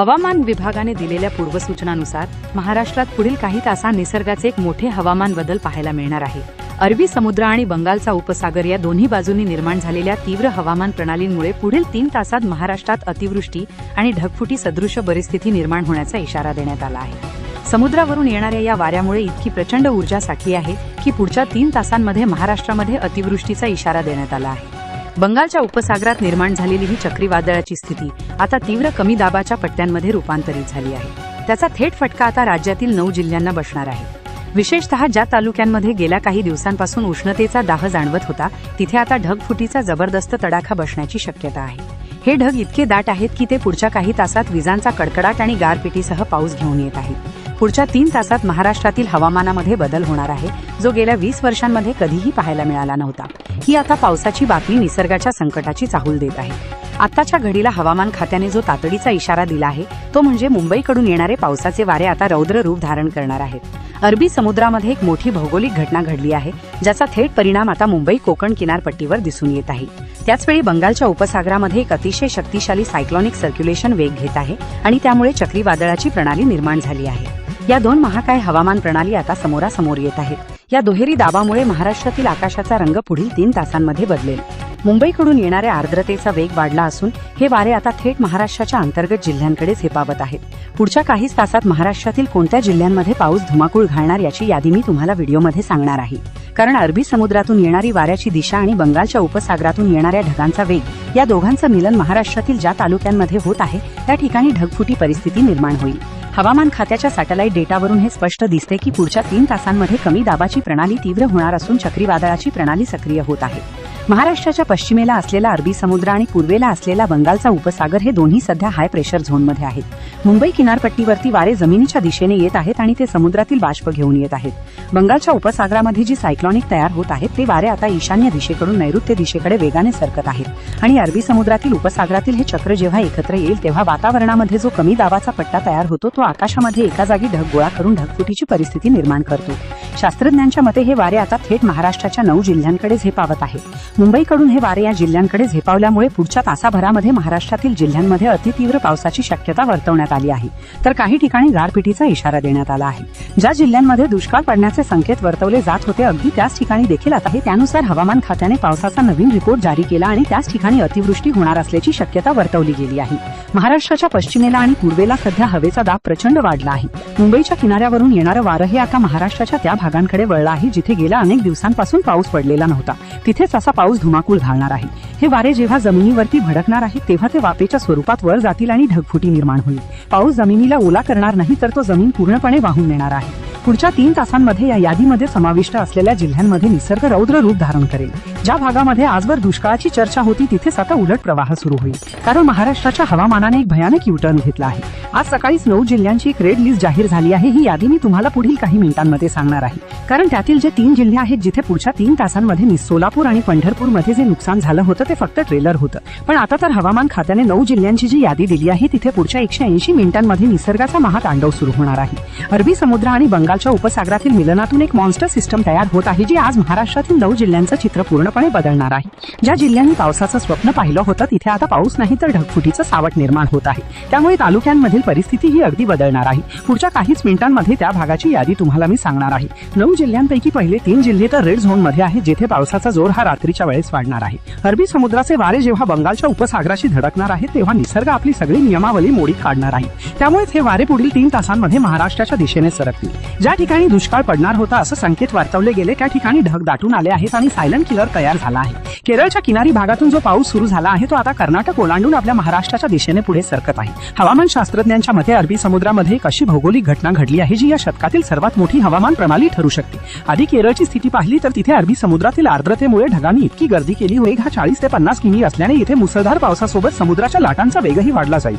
हवामान विभागाने दिलेल्या पूर्वसूचनानुसार महाराष्ट्रात पुढील काही तासांत निसर्गाचे एक मोठे हवामान बदल पाहायला मिळणार आहे। अरबी समुद्र आणि बंगालचा उपसागर या दोन्ही बाजूंनी निर्माण झालेल्या तीव्र हवामान प्रणालींमुळे पुढील 3 तासांत महाराष्ट्रात अतिवृष्टी आणि ढगफुटी सदृश्य परिस्थिती निर्माण होण्याचा इशारा देण्यात आला आहे। समुद्रावरून येणाऱ्या या वाऱ्यामुळे इतकी प्रचंड ऊर्जा साठली आहे की पुढच्या 3 तासांमध्ये महाराष्ट्रामध्ये अतिवृष्टीचा इशारा देण्यात आला आहे। बंगालच्या उपसागरात निर्माण झालेली ही चक्रीवादळाची स्थिती आता तीव्र कमी दाबाच्या पट्ट्यांमध्ये रूपांतरित झाली आहे। त्याचा थेट फटका आता राज्यातील 9 जिल्ह्यांना बसणार आहे। विशेषतः ज्या तालुक्यांमध्ये गेल्या काही दिवसांपासून उष्णतेचा दाह जाणवत होता तिथे आता ढगफुटीचा जबरदस्त तडाखा बसण्याची शक्यता आहे। हे ढग इतके दाट आहेत की ते पुढच्या काही तासात विजांचा कडकडाट आणि गारपिटीसह पाऊस घेऊन येत आहेत। पुढच्या 3 तासात महाराष्ट्रातील हवामानामध्ये बदल होणार आहे जो गेल्या 20 वर्षांमध्ये कधीही पाहायला मिळाला नव्हता। ही आता पावसाची बातमी निसर्गाच्या संकटाची चाहूल देत आहे। आताच्या घडीला हवामान खात्याने जो तातडीचा इशारा दिला आहे तो म्हणजे मुंबईकडून येणारे पावसाचे वारे आता रौद्र रूप धारण करणार आहेत। अरबी समुद्रामध्ये एक मोठी भौगोलिक घटना घडली आहे ज्याचा थेट परिणाम आता मुंबई कोकण किनारपट्टीवर दिसून येत आहे। त्याचवेळी बंगालच्या उपसागरामध्ये एक अतिशय शक्तिशाली सायक्लॉनिक सर्क्युलेशन वेग घेत आहे आणि त्यामुळे चक्रीवादळाची प्रणाली निर्माण झाली आहे। या 2 महाकाय हवामान प्रणाली आता समोरासमोर येत आहेत। या दुहेरी दाबामुळे महाराष्ट्रातील आकाशाचा रंग पुढील 3 तासांमध्ये बदलेल। मुंबईकडून येणाऱ्या आर्द्रतेचा वेग वाढला असून हे वारे आता थेट महाराष्ट्राच्या अंतर्गत जिल्ह्यांकडे झेपावत आहेत। पुढच्या काही तासात महाराष्ट्रातील कोणत्या जिल्ह्यांमध्ये पाऊस धुमाकूळ घालणार याची यादी मी तुम्हाला व्हिडिओमध्ये सांगणार आहे। कारण अरबी समुद्रातून येणारी वाऱ्याची दिशा आणि बंगालच्या उपसागरातून येणाऱ्या ढगांचा वेग या दोघांचं मिलन महाराष्ट्रातील ज्या तालुक्यांमध्ये होत आहे त्या ठिकाणी ढगफुटी परिस्थिती निर्माण होईल। हवामान खात्याच्या सॅटेलाइट डेटावरून हे स्पष्ट दिसते की पुढच्या 3 तासांमध्ये कमी दाबाची प्रणाली तीव्र होणार असून चक्रीवादळाची प्रणाली सक्रिय होत आहे। महाराष्ट्राच्या पश्चिमेला असलेला अरबी समुद्र आणि पूर्वेला असलेला बंगालचा उपसागर हे दोन्ही सध्या हाय प्रेशर झोनमध्ये आहेत। मुंबई किनारपट्टीवरती वारे जमिनीच्या दिशेने येत आहेत आणि ते समुद्रातील बाष्प घेऊन येत आहेत। बंगालच्या उपसागरामध्ये जी सायक्लॉनिक तयार होत आहेत ते वारे आता ईशान्य दिशेकडून नैऋत्य दिशेकडे वेगाने सरकत आहेत आणि अरबी समुद्रातील उपसागरातील हे चक्र जेव्हा एकत्र येईल तेव्हा वातावरणामध्ये जो कमी दाबाचा पट्टा तयार होतो तो आकाशामध्ये एका जागी ढग गोळा करून ढगफुटीची परिस्थिती निर्माण करतो। शास्त्रज्ञांच्या मते हे वारे आता थेट महाराष्ट्राच्या 9 जिल्ह्यांकडे झेपावत आहेत। मुंबईकडून हे वारे या जिल्ह्यांकडे झेपावल्यामुळे पुढच्या तासाभरामध्ये महाराष्ट्रातील जिल्ह्यांमध्ये अतितीव्र पावसाची शक्यता वर्तवण्यात आली आहे तर काही ठिकाणी गारपिटीचा इशारा देण्यात आला आहे। ज्या जिल्ह्यांमध्ये दुष्काळ पडण्याचे संकेत वर्तवले जात होते अगदी त्याच ठिकाणी देखील आता हे त्यानुसार हवामान खात्याने पावसाचा नवीन रिपोर्ट जारी केला आणि त्याच ठिकाणी अतिवृष्टी होणार असल्याची शक्यता वर्तवली गेली आहे। महाराष्ट्राच्या पश्चिमेला आणि पूर्वेला सध्या हवेचा दाब प्रचंड वाढला आहे। मुंबईच्या किनाऱ्यावरून येणारं वारं हे आता महाराष्ट्राच्या त्या भागांकडे वळलं आहे जिथे गेल्या अनेक दिवसांपासून पाऊस पडलेला नव्हता। तिथेच असा पाऊस धुमाकूळ घालणार आहे। हे वारे जेव्हा जमिनीवरती भडकणार आहेत तेव्हा ते वाफेच्या स्वरूपात वर जातील आणि ढगफुटी निर्माण होईल। पाऊस जमिनीला ओला करणार नाही तर तो जमीन पूर्णपणे वाहून नेणार आहे। पुढच्या 3 तासांमध्ये या यादीमध्ये समाविष्ट असलेल्या जिल्ह्यांमध्ये निसर्ग रौद्र रूप धारण करेल। ज्या भागामध्ये आजवर दुष्काळाची चर्चा होती तिथेच आता उलट प्रवाह सुरू होईल कारण महाराष्ट्राच्या हवामानाने एक भयानक युटर्न घेतला आहे। आज सकाळीच 9 जिल्ह्यांची एक रेड लिस्ट जाहीर झाली आहे। ही यादी मी तुम्हाला पुढील काही मिनिटांमध्ये सांगणार आहे कारण त्यातील जे 3 जिल्हे आहेत जिथे पुढच्या 3 तासांमध्ये सोलापूर आणि पंढरपूरमध्ये जे नुकसान झालं होतं ते फक्त ट्रेलर होतं पण आता तर हवामान खात्याने 9 जिल्ह्यांची जी यादी दिली आहे तिथे पुढच्या 180 मिनिटांमध्ये निसर्गाचा महातांडव सुरू होणार आहे। अरबी समुद्र आणि बंगालच्या उपसागरातील मिलनातून एक मॉन्स्टर सिस्टम तयार होत आहे जी आज महाराष्ट्रातील 9 जिल्ह्यांचं चित्र पूर्णपणे बदलणार आहे। ज्या जिल्ह्यांनी पावसाचं स्वप्न पाहिलं होतं तिथे आता पाऊस नाही तर ढगफुटीचं सावट निर्माण होत आहे। त्यामुळे तालुक्यांमधील परिस्थिती ही अगदी बदलणार आहे। पुढच्या काहीच मिनिटांमध्ये त्या भागाची यादी तुम्हाला मी सांगणार आहे। 9 जिल्ह्यांपैकी पहिले 3 जिल्हे तर रेड झोन मध्ये आहेत जिथे पावसाचा जोर हा रात्रीच्या वेळेस वाढणार आहे। अरबी समुद्राचे वारे जेव्हा बंगालच्या उपसागराशी धडकणार आहेत तेव्हा निसर्ग आपली सगळी नियमावली मोडीत काढणार आहे। त्यामुळेच हे वारे पुढील 3 तासांमध्ये महाराष्ट्राच्या दिशेने सरकतील। ज्या ठिकाणी दुष्काळ पडणार होता असं संकेत वर्तवले गेले त्या ठिकाणी ढग दाटून आले आहेत आणि सायलेंट किलर तयार झाला आहे। केरळच्या किनारी भागातून जो पाऊस सुरू झाला आहे तो आता कर्नाटक ओलांडून आपल्या महाराष्ट्राच्या दिशेने पुढे सरकत आहे। हवामान शास्त्रज्ञांच्या मते अरबी समुद्रामध्ये एक अशी भौगोलिक घटना घडली आहे जी या शतकातील सर्वात मोठी हवामान प्रणाली ठरू शकते। आधी केरळची स्थिती पाहिली तर तिथे अरबी समुद्रातील आर्द्रतेमुळे ढगांनी इतकी गर्दी केली वेग हा 40 ते 50 किमी असल्याने इथे मुसळधार पावसासोबत समुद्राच्या लाटांचा वेगही वाढला जाईल।